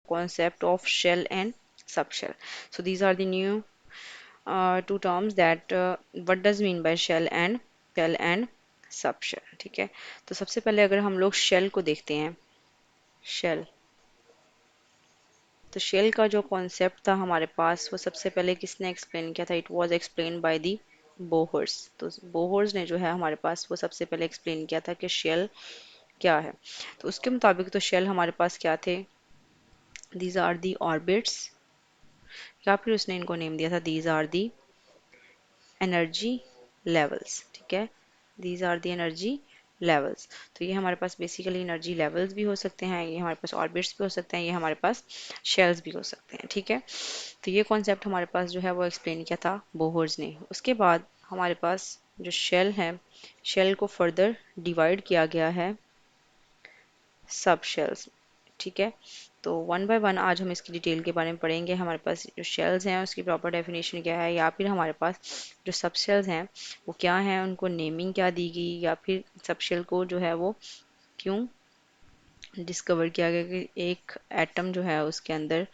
concept of shell and subshell. So these are the new two terms that what does mean by shell and subshell. ठीक है, तो सबसे पहले अगर हम लोग शेल को देखते हैं, शेल, तो शेल का जो कॉन्सेप्ट था हमारे पास वो सबसे पहले किसने एक्सप्लेन किया था? It was explain by the Bohr's. तो बोहर्स ने जो है हमारे पास वो सबसे पहले एक्सप्लेन किया था कि शेल क्या है। तो उसके मुताबिक तो शेल हमारे पास क्या थे? दीज आर दी ऑर्बिट्स, या फिर उसने इनको नेम दिया था these are the energy levels. ठीक है, these are the energy levels. तो ये हमारे पास बेसिकली एनर्जी लेवल्स भी हो सकते हैं, ये हमारे पास ऑर्बिट्स भी हो सकते हैं, ये हमारे पास शेल्स भी हो सकते हैं। ठीक है, तो ये कॉन्सेप्ट हमारे पास जो है वो एक्सप्लेन किया था बोहर्स ने। उसके बाद हमारे पास जो शेल है, शेल को फर्दर डिवाइड किया गया है सब शेल्स। ठीक है, तो वन बाय वन आज हम इसकी डिटेल के बारे में पढ़ेंगे। हमारे पास जो शेल्स हैं उसकी प्रॉपर डेफिनेशन क्या है, या फिर हमारे पास जो सब शेल्स हैं वो क्या हैं, उनको नेमिंग क्या दी गई, या फिर सब शेल को जो है वो क्यों डिस्कवर किया गया कि एक एटम जो है उसके अंदर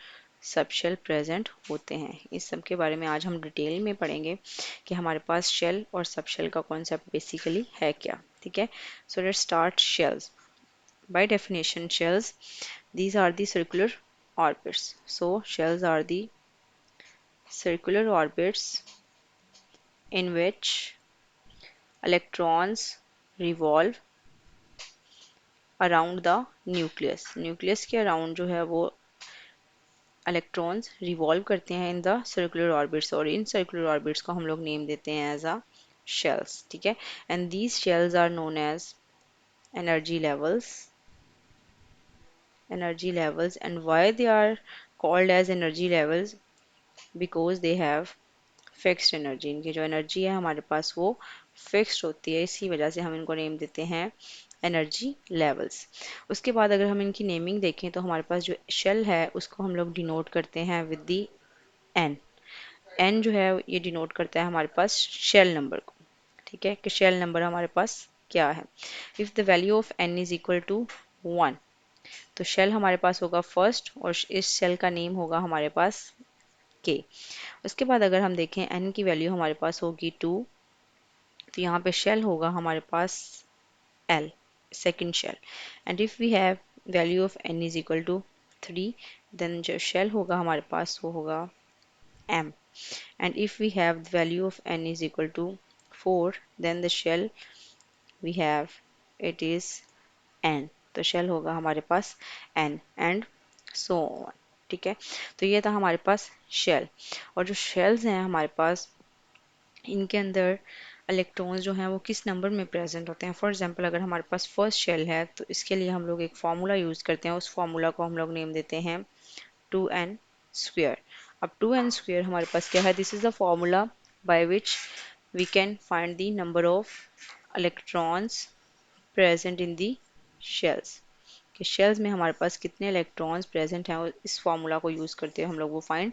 सब शेल प्रेजेंट होते हैं। इस सब के बारे में आज हम डिटेल में पढ़ेंगे कि हमारे पास शेल और सब शेल का कॉन्सेप्ट बेसिकली है क्या। ठीक है, so let's start shells. By definition, shells, these are the circular orbits. So shells are the circular orbits in which electrons revolve around the nucleus. Nucleus के around जो है वो electrons revolve करते हैं in the circular orbits, और इन circular orbits को हम लोग नेम देते हैं as a shells. ठीक है, and these shells are known as energy levels. Energy levels, and why they are called as energy levels? Because they have fixed energy. इनकी जो एनर्जी है हमारे पास वो फिक्स्ड होती है, इसी वजह से हम इनको नेम देते हैं एनर्जी लेवल्स। उसके बाद अगर हम इनकी नेमिंग देखें तो हमारे पास जो शेल है उसको हम लोग डिनोट करते हैं विद दी एन। एन जो है ये डिनोट करता है हमारे पास शेल नंबर को। ठीक है, कि शेल नंबर हमारे पास क्या है। If the value of N is equal to 1, तो शेल हमारे पास होगा फर्स्ट, और इस शेल का नेम होगा हमारे पास के। उसके बाद अगर हम देखें n की वैल्यू हमारे पास होगी 2, तो यहाँ पे शेल होगा हमारे पास l, second shell. And if we have value of n is equal to 3, then जो शेल होगा हमारे पास वो होगा m। And if we have value of n is equal to 4, then the shell we have it is n। तो shell होगा हमारे पास n एंड सो ऑन। ठीक है, तो ये था हमारे पास शेल। और जो शेल्स हैं हमारे पास, इनके अंदर इलेक्ट्रॉन्स जो हैं वो किस नंबर में प्रेजेंट होते हैं। फॉर एग्जांपल अगर हमारे पास फर्स्ट शेल है तो इसके लिए हम लोग एक फार्मूला यूज़ करते हैं, उस फार्मूला को हम लोग नेम देते हैं 2n स्क्वेयर। अब 2n स्क्वेयर हमारे पास क्या है? This is the formula by which we can find the number of electrons present in the shells, कि शेल्स में हमारे पास कितने इलेक्ट्रॉन्स प्रेजेंट हैं, और इस फार्मूला को यूज़ करते हुए हम लोग वो फाइंड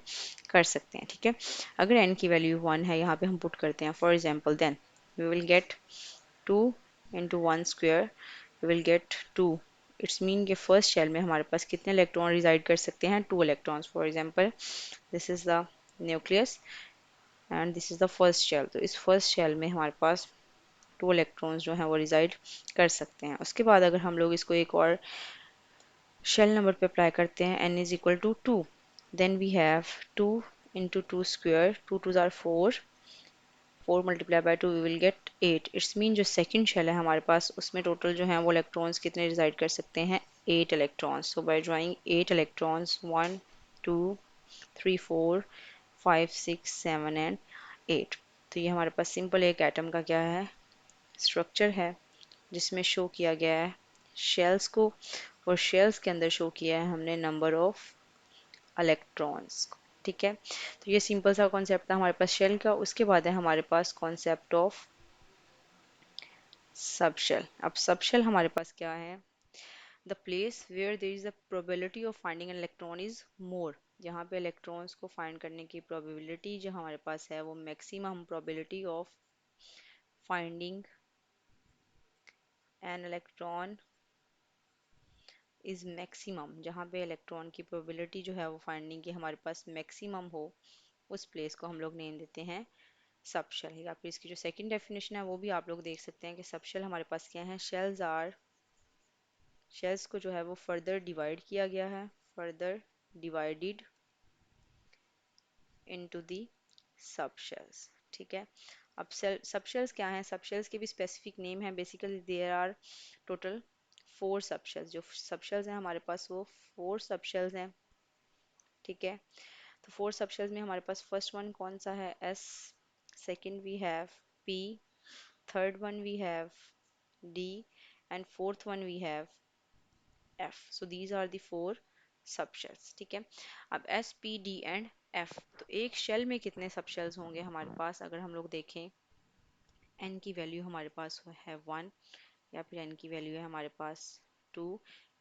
कर सकते हैं। ठीक है, अगर n की वैल्यू 1 है, यहाँ पे हम पुट करते हैं for example, then we will get 2 into 1 square, we will get 2। It's mean कि फर्स्ट शेल में हमारे पास कितने इलेक्ट्रॉन रिजाइड कर सकते हैं? 2 electrons. For example this is the nucleus and this is the first shell. तो इस फर्स्ट शेल में हमारे पास 2 इलेक्ट्रॉन्स जो हैं वो रिजाइड कर सकते हैं। उसके बाद अगर हम लोग इसको एक और शेल नंबर पे अप्लाई करते हैं, n is equal to 2, then we have 2 into 2 square, 2 2 ज़ार 4, 4 multiply by 2 we will get 8। It's mean जो सेकंड शेल है हमारे पास उसमें टोटल जो है वो इलेक्ट्रॉन्स कितने रिजाइड कर सकते हैं? 8 electrons. So by drawing 8 electrons, 1 2 3 4 5 6 7 and 8। तो ये हमारे पास सिंपल एक एटम का क्या है? स्ट्रक्चर है, जिसमें शो किया गया है शेल्स को, और शेल्स के अंदर शो किया है हमने नंबर ऑफ इलेक्ट्रॉन्स। ठीक है, तो ये सिंपल सा कॉन्सेप्ट था हमारे पास शेल का। उसके बाद है हमारे पास कॉन्सेप्ट ऑफ सबशेल। अब सबशेल हमारे पास क्या है? The place where there is the probability of finding an electron is more. यहाँ पे इलेक्ट्रॉन्स को फाइंड करने की प्रोबेबिलिटी जो हमारे पास है वो maximum probability of finding an electron is maximum, जहाँ पे इलेक्ट्रॉन की प्रोबेबिलिटी जो है वो फाइंडिंग की हमारे पास मैक्सिमम हो, उस प्लेस को हम लोग नेम देते हैं सबशेल। या फिर इसकी जो सेकंड डेफिनेशन है वो भी आप लोग देख सकते हैं कि सबशेल हमारे पास क्या है, शेल्स को जो है वो फर्दर डिवाइड किया गया है, further divided into the subshells. ठीक है, अब सबशेल्स क्या हैं, सबशेल्स के भी स्पेसिफिक नेम है। Basically there are total 4 subshells. जो सबशेल्स हैं हमारे पास वो 4 सबशेल्स हैं। ठीक है, तो 4 सबशेल्स में हमारे पास फर्स्ट वन कौन सा है, S, second we have P, third one we have D, and fourth one we have F. So these are the 4 subshells. ठीक है, अब S P D and F, तो एक शेल में कितने सबशेल्स होंगे हमारे पास, अगर हम लोग देखें एन की वैल्यू हमारे पास है 1, या फिर एन की वैल्यू है हमारे पास 2,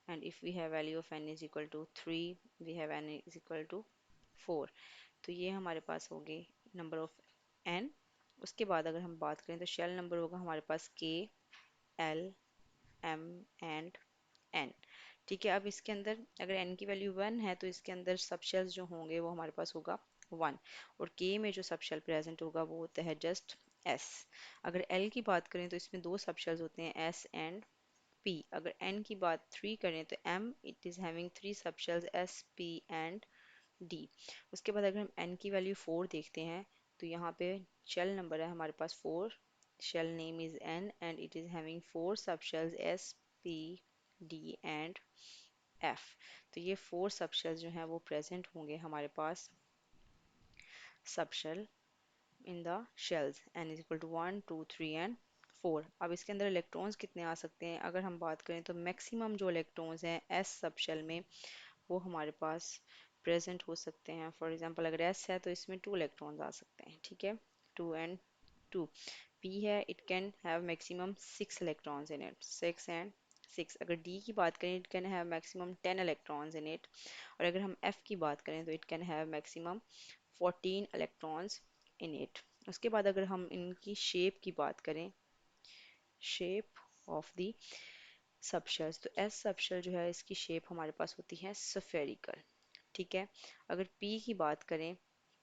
and if we have value of N is equal to 3, we have N is equal to 4। तो ये हमारे पास हो गए नंबर ऑफ एन। उसके बाद अगर हम बात करें तो शेल नंबर होगा हमारे पास के, एल, एम एंड एन। ठीक है, अब इसके अंदर अगर एन की वैल्यू 1 है तो इसके अंदर सबशेल्स जो होंगे वो हमारे पास होगा 1, और के में जो सबशेल प्रेजेंट होगा वो होता है जस्ट एस। अगर एल की बात करें तो इसमें 2 सबशेल्स होते हैं, एस एंड पी। अगर एन की बात 3 करें तो M, it is having 3 subshells, S, P and D. उसके बाद अगर हम एन की वैल्यू 4 देखते हैं तो यहाँ पे शेल नंबर है हमारे पास 4, shell name is N and it is having 4 subshells, S, P, D and F. तो ये 4 सबशेल्स जो हैं वो प्रेजेंट होंगे हमारे पास subshell in the shells, n is equal to 1, 2, 3 and 4। अब इसके अंदर इलेक्ट्रॉन्स कितने आ सकते हैं, अगर हम बात करें तो मैक्सिमम जो इलेक्ट्रॉन्स हैं एस सबशेल में वो हमारे पास प्रेजेंट हो सकते हैं। फॉर एग्जांपल अगर एस है तो इसमें 2 इलेक्ट्रॉन्स आ सकते हैं। ठीक है, 2 एंड 2। पी है, it can have maximum 6 electrons in it, 6 and 6। अगर डी की बात करें it can have maximum 10 electrons in it, और अगर हम एफ की बात करें तो it can have maximum 14 electrons in it. उसके बाद अगर हम इनकी शेप की बात करें, शेप ऑफ द सबशेल्स, तो एस सबशेल जो है इसकी शेप हमारे पास होती है स्फेरिकल। ठीक है, अगर पी की बात करें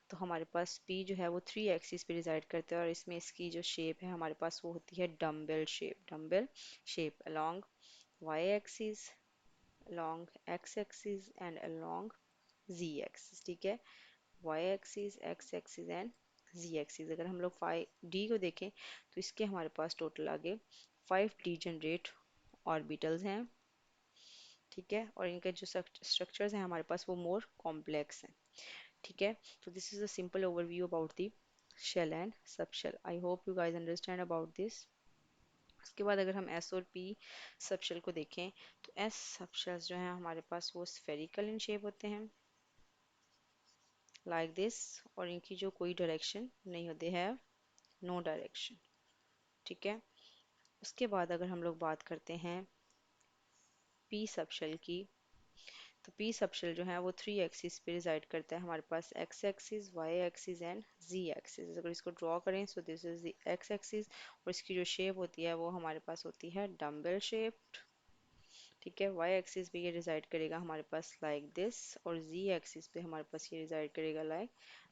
तो हमारे पास पी जो है वो 3 एक्सिस पे रिजाइड करता है, और इसमें इसकी जो शेप है हमारे पास वो होती है dumbbell shape, dumbbell shape along Y axis, along X axis and along Z axis. ठीक है, Y axis, X axis and Z axis. अगर हम लोग 5D को देखें तो इसके हमारे पास टोटल आगे 5 डिजेनरेट ऑर्बिटल्स हैं। ठीक है, और इनके जो स्ट्रक्चर्स हैं हमारे पास वो मोर कॉम्प्लेक्स हैं। ठीक है, तो this is a simple overview about the shell and subshell. I hope you guys understand about this. उसके बाद अगर हम एस और पी सबशेल को देखें तो एस सबशेल्स जो हैं हमारे पास वो स्फेरिकल इन शेप होते हैं लाइक दिस, और इनकी जो कोई डायरेक्शन नहीं होती है, नो डायरेक्शन। ठीक है, उसके बाद अगर हम लोग बात करते हैं पी सबशेल की, तो पी सबशेल जो है वो 3 एक्सिस पे रिजाइड करता है हमारे पास, X axis, Y axis and Z axis. अगर इसको ड्रॉ करें so this is the X axis, और इसकी जो शेप होती है वो हमारे पास होती है डम्बल शेप्ड। ठीक है, वाई एक्सिस पे ये रिजाइड करेगा हमारे पास लाइक दिस, और जी एक्सिस पे हमारे पास ये रिजाइड करेगा लाइक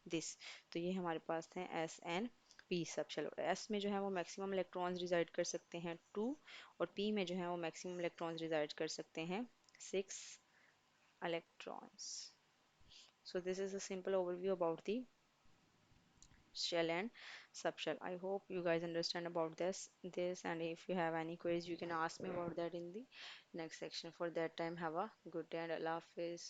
दिस। तो ये हमारे पास हैं S and P subshell. S में जो है वो मैक्सिमम इलेक्ट्रॉन्स रिजाइड कर सकते हैं 2, और पी में जो है वो मैक्सिमम इलेक्ट्रॉन्स रिजाइड कर सकते हैं 6 electrons. So this is a simple overview about the shell and subshell. I hope you guys understand about this, and if you have any queries you can ask me about that in the next section. For that time, have a good day and Allah Hafiz.